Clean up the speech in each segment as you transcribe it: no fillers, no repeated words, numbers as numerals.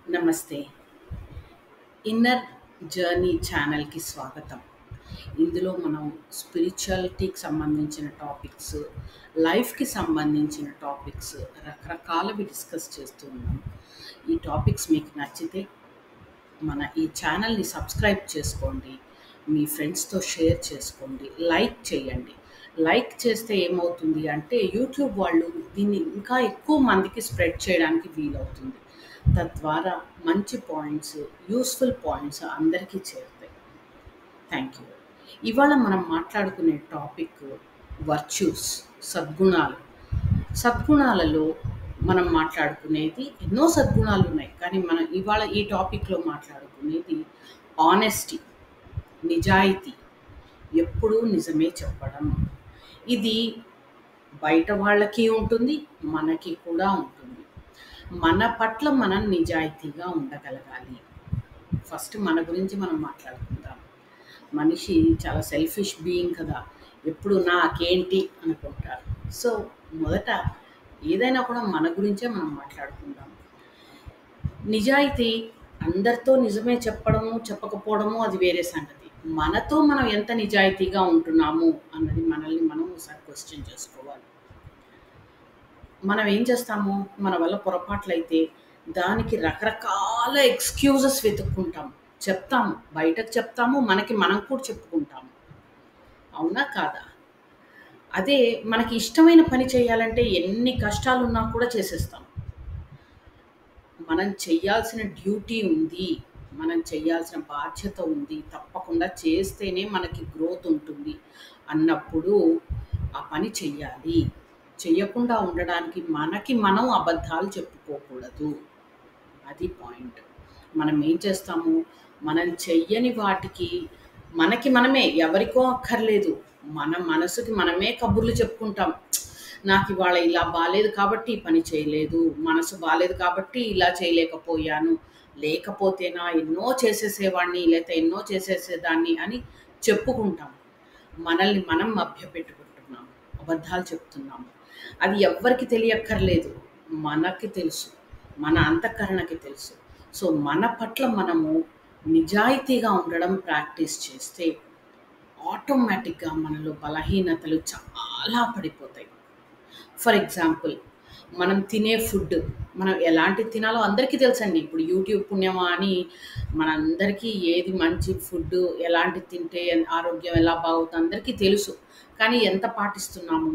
నమస్తే. Inner journey ఛానల్‌కి స్వాగతం. ఇందులో మనం స్పిరిచువాలిటీకి సంబంధించిన టాపిక్స్, లైఫ్‌కి సంబంధించిన టాపిక్స్ రకరకాలవి డిస్కస్ చేస్తూ ఉన్నాం. ఈ టాపిక్స్ మీకు నచ్చితే మన ఈ ఛానల్‌ని సబ్స్క్రైబ్ చేసుకోండి. మీ ఫ్రెండ్స్‌తో షేర్ చేసుకోండి. లైక్ చేయండి. లైక్ చేస్తే ఏమవుతుంది అంటే యూట్యూబ్ వాళ్ళు దీన్ని ఇంకా ఎక్కువ మందికి స్ప్రెడ్ చేయడానికి వీలవుతుంది. తద్వారా మంచి పాయింట్స్, యూజ్‌ఫుల్ పాయింట్స్ అందరికీ చేరుతాయి. Thank you. ఇవాళ మనం మాట్లాడుకునే టాపిక్ వర్చ్యూస్, సద్గుణాలు. సద్గుణాలలో మనం మాట్లాడుకునేది ఎన్నో సద్గుణాలున్నాయి. కానీ మనం ఇవాళ ఈ టాపిక్‌లో మాట్లాడుకునేది ఆనెస్టీ, నిజాయితీ, ఎప్పుడూ నిజమే చెప్పడం. ఇది బయట వాళ్ళకి ఉంటుంది, మనకి కూడా ఉంటుంది. మన పట్ల మనం నిజాయితీగా ఉండగలగాలి. ఫస్ట్ మన గురించి మనం మాట్లాడుకుందాం. మనిషి చాలా సెల్ఫిష్ బీయింగ్ కదా! ఎప్పుడు నాకేంటి అనుకుంటారు. సో, మొదట ఏదైనా కూడా మన గురించే మనం మాట్లాడుకుందాం. నిజాయితీ అందరితో నిజమే చెప్పడము, చెప్పకపోవడము అది వేరే సంగతి. మనతో మనం ఎంత నిజాయితీగా ఉంటున్నాము అన్నది మనల్ని మనం ఒకసారి క్వెశ్చన్ చేసుకోవాలి. మనం ఏం చేస్తాము, మన వల్ల పొరపాట్లయితే దానికి రకరకాల ఎక్స్‌క్యూజెస్ వెతుక్కుంటాం. చెప్తాము. బయటకు చెప్తాము. మనకి మనం కూడా చెప్పుకుంటాము. అవునా? కాదా? అదే మనకి ఇష్టమైన పని చేయాలంటే ఎన్ని కష్టాలున్నా కూడా చేసేస్తాం. మనం చెయ్యాల్సిన డ్యూటీ ఉంది. మనం చెయ్యాల్సిన బాధ్యత ఉంది. తప్పకుండా చేస్తేనే మనకి గ్రోత్ ఉంటుంది అన్నప్పుడు ఆ పని చెయ్యాలి. చెయ్యకుండా ఉండడానికి మనకి మనం అబద్ధాలు చెప్పుకోకూడదు. అది పాయింట్. మనం ఏం చేస్తాము, మనం చెయ్యని వాటికి మనకి మనమే ఎవరికో అక్కర్లేదు. మన మనసుకి మనమే కబుర్లు చెప్పుకుంటాం. నాకివాళ ఇలా బాలేదు కాబట్టి ఈ పని చేయలేదు. మనసు బాలేదు కాబట్టి ఇలా చేయలేకపోయాను. లేకపోతేనా ఎన్నో చేసేసేవాడిని, లేతే ఎన్నో చేసేసేదాన్ని అని చెప్పుకుంటాం. మనల్ని మనం మభ్యపెట్టుకుంటున్నాము. అబద్ధాలు చెప్తున్నాము. అది ఎవ్వరికీ తెలియక్కర్లేదు. మనకి తెలుసు. మన అంతఃకరణకి తెలుసు. సో, మన పట్ల మనము నిజాయితీగా ఉండడం ప్రాక్టీస్ చేస్తే ఆటోమేటిక్‌గా మనలో బలహీనతలు చాలా పడిపోతాయి. ఫర్ ఎగ్జాంపుల్, మనం తినే ఫుడ్ మనం ఎలాంటిది తినాలో అందరికీ తెలుసండి. ఇప్పుడు యూట్యూబ్ పుణ్యమా అని మనందరికీ ఏది మంచి ఫుడ్డు, ఎలాంటిది తింటే ఆరోగ్యం ఎలా బాగుందో అందరికీ తెలుసు. కానీ ఎంత పాటిస్తున్నాము?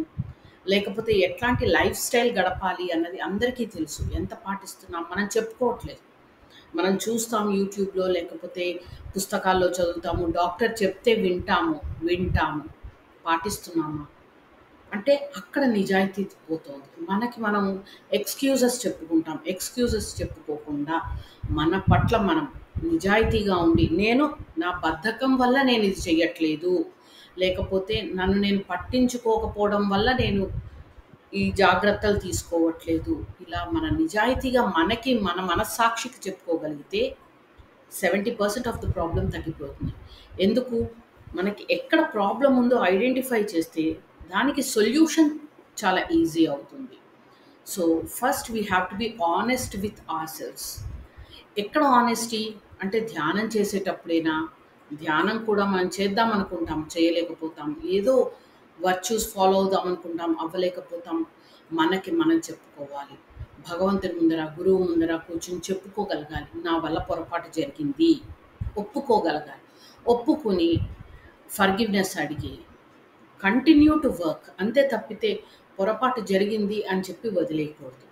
లేకపోతే ఎట్లాంటి లైఫ్ స్టైల్ గడపాలి అన్నది అందరికీ తెలుసు. ఎంత పాటిస్తున్నాం మనం చెప్పుకోవట్లేదు. మనం చూస్తాం యూట్యూబ్‌లో లేకపోతే పుస్తకాల్లో చదువుతాము. డాక్టర్ చెప్తే వింటాము. పాటిస్తున్నామా? అంటే అక్కడ నిజాయితీ పోతోంది. మనకి మనం ఎక్స్‌క్యూజెస్ చెప్పుకుంటాం. ఎక్స్‌క్యూజెస్ చెప్పుకోకుండా మన పట్ల మనం నిజాయితీగా ఉండి, నా బద్ధకం వల్ల నేనిది చెయ్యట్లేదు. లేకపోతే నన్ను నేను పట్టించుకోకపోవడం వల్ల నేను ఈ జాగ్రత్తలు తీసుకోవట్లేదు. ఇలా మన నిజాయితీగా మనకి మన మనస్సాక్షికి చెప్పుకోగలిగితే 70% ఆఫ్ ద ప్రాబ్లమ్ తగ్గిపోతుంది. ఎందుకు? మనకి ఎక్కడ ప్రాబ్లమ్ ఉందో ఐడెంటిఫై చేస్తే దానికి సొల్యూషన్ చాలా ఈజీ అవుతుంది. So, first we have to be honest with ourselves. ఎక్కడ ఆనెస్టీ? అంటే ధ్యానం చేసేటప్పుడేనా? ధ్యానం కూడా మనం చేద్దాం అనుకుంటాం, చేయలేకపోతాం. ఏదో వర్చ్యూస్ ఫాలో అవుదాం అనుకుంటాం, అవ్వలేకపోతాం. మనకి మనం చెప్పుకోవాలి. భగవంతుడి ముందర, గురువు ముందర కూర్చొని చెప్పుకోగలగాలి. నా వల్ల పొరపాటు జరిగింది. ఒప్పుకోగలగాలి. ఒప్పుకొని ఫర్‌గివ్‌నెస్ అడిగి కంటిన్యూ టు వర్క్. అంతే తప్పితే పొరపాటు జరిగింది అని చెప్పి వదిలేయకూడదు.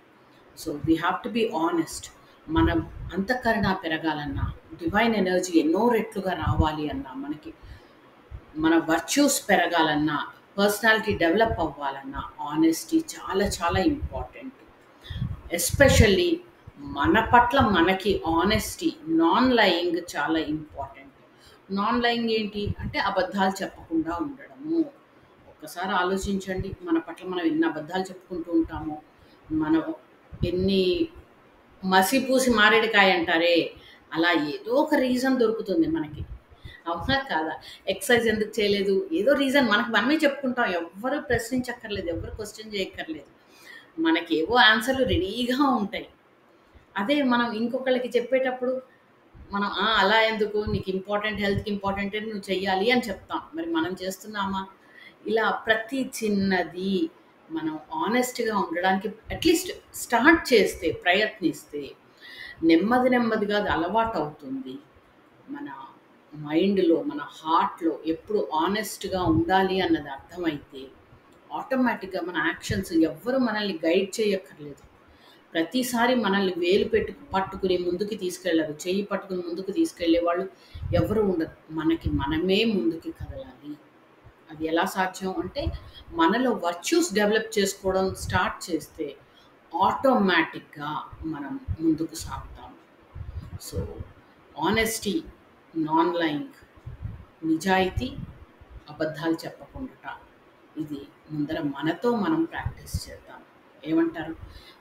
So, we have to be honest. మన అంతఃకరణ పెరగాలన్నా, డివైన్ ఎనర్జీ ఎన్నో రెట్లుగా రావాలి అన్నా, మన వర్చ్యూస్ పెరగాలన్నా, పర్సనాలిటీ డెవలప్ అవ్వాలన్నా ఆనెస్టీ చాలా చాలా ఇంపార్టెంట్. ఎస్పెషల్లీ మన పట్ల మనకి ఆనెస్టీ, నాన్ లయింగ్ చాలా ఇంపార్టెంట్. నాన్ లయింగ్ ఏంటి? అంటే అబద్ధాలు చెప్పకుండా ఉండడము. ఒక్కసారి ఆలోచించండి. మన పట్ల మనం ఎన్ని అబద్ధాలు చెప్పుకుంటూ ఉంటామో. మనం ఎన్ని మసిపూసి మారేడుకాయ అంటారే, అలా ఏదో ఒక రీజన్ దొరుకుతుంది మనకి. అవునా? కాదా? ఎక్సర్సైజ్ ఎందుకు చేయలేదు? ఏదో రీజన్ మనకు మనమే చెప్పుకుంటాం. ఎవ్వరు ప్రశ్నించక్కర్లేదు. ఎవ్వరు క్వెషన్ చేయక్కర్లేదు. మనకేవో ఆన్సర్‌లు రెడీగా ఉంటాయి. అదే మనం ఇంకొకళ్ళకి చెప్పేటప్పుడు మనం అలా ఎందుకు నీకు ఇంపార్టెంట్ హెల్త్‌కి ఇంపార్టెంటే నువ్వు చెయ్యాలి అని చెప్తాం. మరి మనం చేస్తున్నామా? ఇలా ప్రతి చిన్నది మనం హానెస్ట్‌గా ఉండడానికి అట్‌లీస్ట్ స్టార్ట్ చేస్తే, ప్రయత్నిస్తే నెమ్మది నెమ్మదిగా అది అలవాటవుతుంది. మన మైండ్‌లో, మన హార్ట్‌లో ఎప్పుడు హానెస్ట్‌గా ఉండాలి అన్నది అర్థమైతే ఆటోమేటిక్‌గా మన యాక్షన్స్ ఎవ్వరు మనల్ని గైడ్ చేయక్కర్లేదు. ప్రతిసారి మనల్ని వేలు పట్టుకుని ముందుకు తీసుకెళ్లరు. చెయ్యి పట్టుకుని ముందుకు తీసుకెళ్ళేవాళ్ళు ఎవరు ఉండరు. మనకి మనమే ముందుకి కదలాలి. అది ఎలా సాధ్యం అంటే మనలో వర్చ్యూస్ డెవలప్ చేసుకోవడం స్టార్ట్ చేస్తే ఆటోమేటిక్‌గా మనం ముందుకు సాగుతాం. సో, ఆనెస్టీ, నాన్ లయింగ్, నిజాయితీ, అబద్ధాలు చెప్పకుండుట. ఇది ముందర మనతో మనం ప్రాక్టీస్ చేద్దాం. ఏమంటారు?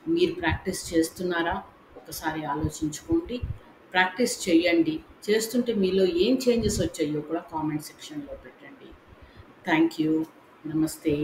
మీరు ప్రాక్టీస్ చేస్తున్నారా? ఒకసారి ఆలోచించుకోండి. ప్రాక్టీస్ చేయండి. చేస్తుంటే మీలో ఏం చేంజెస్ వచ్చాయో కూడా కామెంట్ సెక్షన్‌లో పెట్టండి. Thank you. నమస్తే.